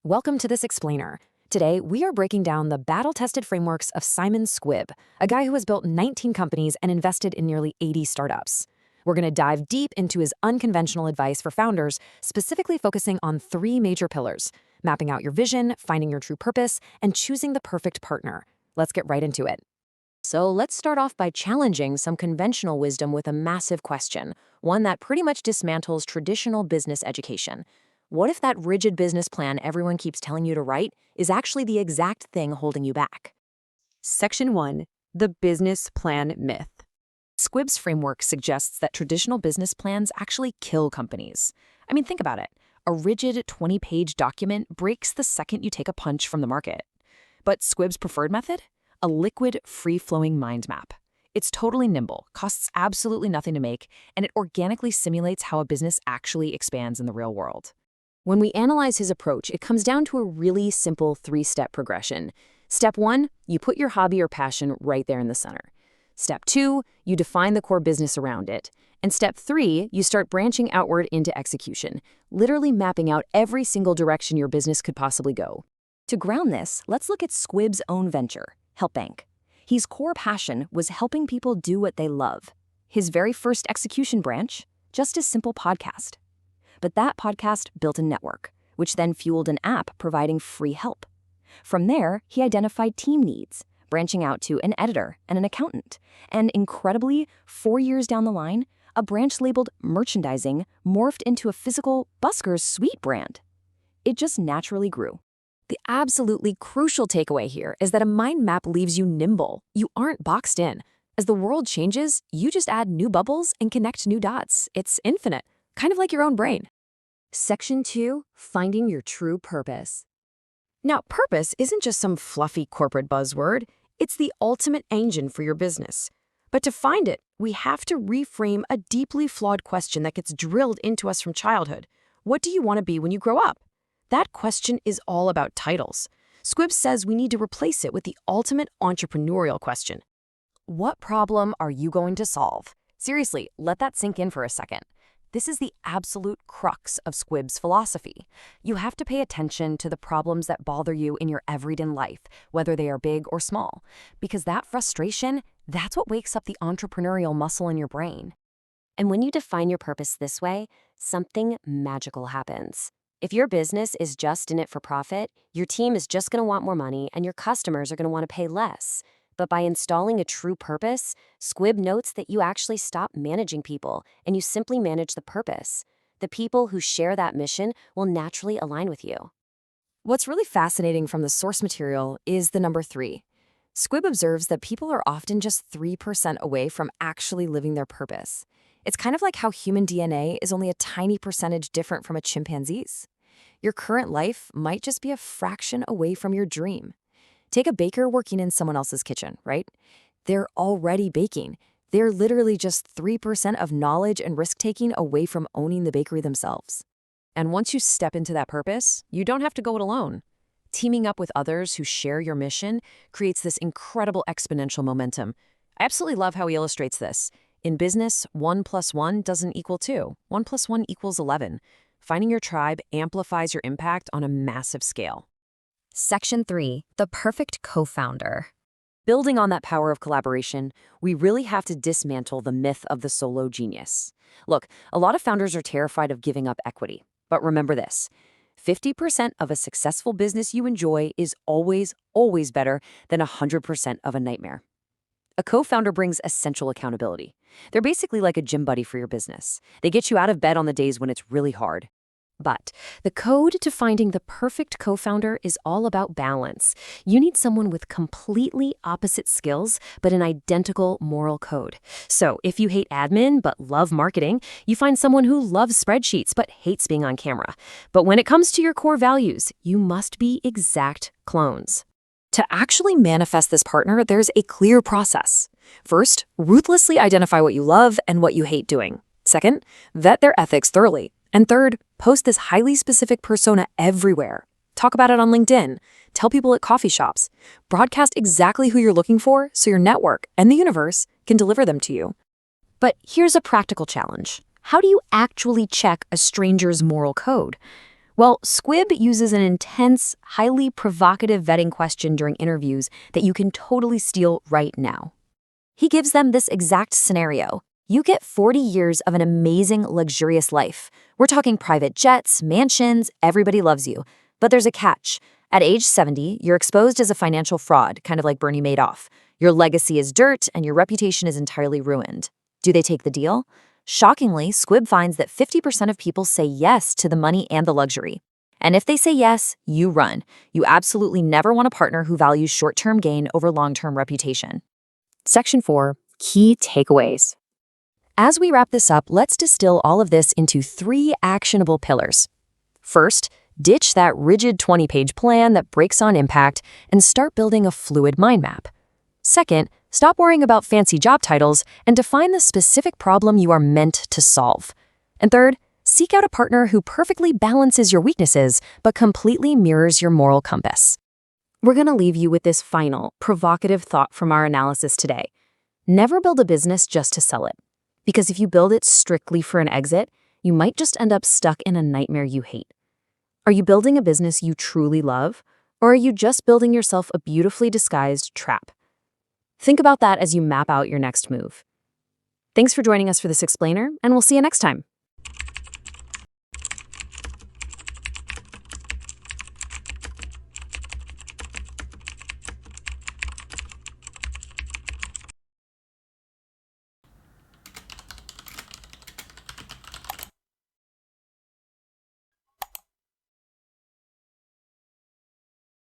Welcome to this explainer. Today, we are breaking down the battle-tested frameworks of Simon Squibb, a guy who has built 19 companies and invested in nearly 80 startups. We're going to dive deep into his unconventional advice for founders, specifically focusing on three major pillars: mapping out your vision, finding your true purpose, and choosing the perfect partner. Let's get right into it. So let's start off by challenging some conventional wisdom with a massive question, one that pretty much dismantles traditional business education. What if that rigid business plan everyone keeps telling you to write is actually the exact thing holding you back? Section 1. The business plan myth. Squibb's framework suggests that traditional business plans actually kill companies. I mean, think about it. A rigid 20-page document breaks the second you take a punch from the market. But Squibb's preferred method? A liquid, free-flowing mind map. It's totally nimble, costs absolutely nothing to make, and it organically simulates how a business actually expands in the real world. When we analyze his approach, it comes down to a really simple three-step progression. Step 1, you put your hobby or passion right there in the center. Step 2, you define the core business around it. And Step 3, you start branching outward into execution, literally mapping out every single direction your business could possibly go. To ground this, let's look at Squibb's own venture, Help Bank. His core passion was helping people do what they love. His very first execution branch, just a simple podcast. But that podcast built a network, which then fueled an app providing free help. From there, he identified team needs, branching out to an editor and an accountant. And incredibly, 4 years down the line, a branch labeled merchandising morphed into a physical Buskers Sweet brand. It just naturally grew. The absolutely crucial takeaway here is that a mind map leaves you nimble. You aren't boxed in. As the world changes, you just add new bubbles and connect new dots. It's infinite, kind of like your own brain. Section 2, finding your true purpose. Now, purpose isn't just some fluffy corporate buzzword. It's the ultimate engine for your business. But to find it, we have to reframe a deeply flawed question that gets drilled into us from childhood. What do you want to be when you grow up? That question is all about titles. Squibb says we need to replace it with the ultimate entrepreneurial question. What problem are you going to solve? Seriously, let that sink in for a second. This is the absolute crux of Squibb's philosophy. You have to pay attention to the problems that bother you in your everyday life, whether they are big or small, because that frustration, that's what wakes up the entrepreneurial muscle in your brain. And when you define your purpose this way, something magical happens. If your business is just in it for profit, your team is just going to want more money and your customers are going to want to pay less. But by installing a true purpose, Squibb notes that you actually stop managing people and you simply manage the purpose. The people who share that mission will naturally align with you. What's really fascinating from the source material is the number 3. Squibb observes that people are often just 3% away from actually living their purpose. It's kind of like how human DNA is only a tiny percentage different from a chimpanzee's. Your current life might just be a fraction away from your dream. Take a baker working in someone else's kitchen, right? They're already baking. They're literally just 3% of knowledge and risk-taking away from owning the bakery themselves. And once you step into that purpose, you don't have to go it alone. Teaming up with others who share your mission creates this incredible exponential momentum. I absolutely love how he illustrates this. In business, 1 + 1 doesn't equal 2. 1 + 1 = 11. Finding your tribe amplifies your impact on a massive scale. Section 3, the perfect co-founder. Building on that power of collaboration, we really have to dismantle the myth of the solo genius. Look, a lot of founders are terrified of giving up equity. But remember this, 50% of a successful business you enjoy is always, always better than 100% of a nightmare. A co-founder brings essential accountability. They're basically like a gym buddy for your business. They get you out of bed on the days when it's really hard. But the code to finding the perfect co-founder is all about balance. You need someone with completely opposite skills, but an identical moral code. So if you hate admin but love marketing, you find someone who loves spreadsheets but hates being on camera. But when it comes to your core values, you must be exact clones. To actually manifest this partner, there's a clear process. First, ruthlessly identify what you love and what you hate doing. Second, vet their ethics thoroughly. And third, post this highly specific persona everywhere. Talk about it on LinkedIn. Tell people at coffee shops. Broadcast exactly who you're looking for so your network and the universe can deliver them to you. But here's a practical challenge. How do you actually check a stranger's moral code? Well, Squibb uses an intense, highly provocative vetting question during interviews that you can totally steal right now. He gives them this exact scenario. You get 40 years of an amazing, luxurious life. We're talking private jets, mansions, everybody loves you. But there's a catch. At age 70, you're exposed as a financial fraud, kind of like Bernie Madoff. Your legacy is dirt, and your reputation is entirely ruined. Do they take the deal? Shockingly, Squibb finds that 50% of people say yes to the money and the luxury. And if they say yes, you run. You absolutely never want a partner who values short-term gain over long-term reputation. Section 4. Key takeaways. As we wrap this up, let's distill all of this into 3 actionable pillars. First, ditch that rigid 20-page plan that breaks on impact and start building a fluid mind map. Second, stop worrying about fancy job titles and define the specific problem you are meant to solve. And third, seek out a partner who perfectly balances your weaknesses but completely mirrors your moral compass. We're going to leave you with this final, provocative thought from our analysis today. Never build a business just to sell it. Because if you build it strictly for an exit, you might just end up stuck in a nightmare you hate. Are you building a business you truly love, or are you just building yourself a beautifully disguised trap? Think about that as you map out your next move. Thanks for joining us for this explainer, and we'll see you next time.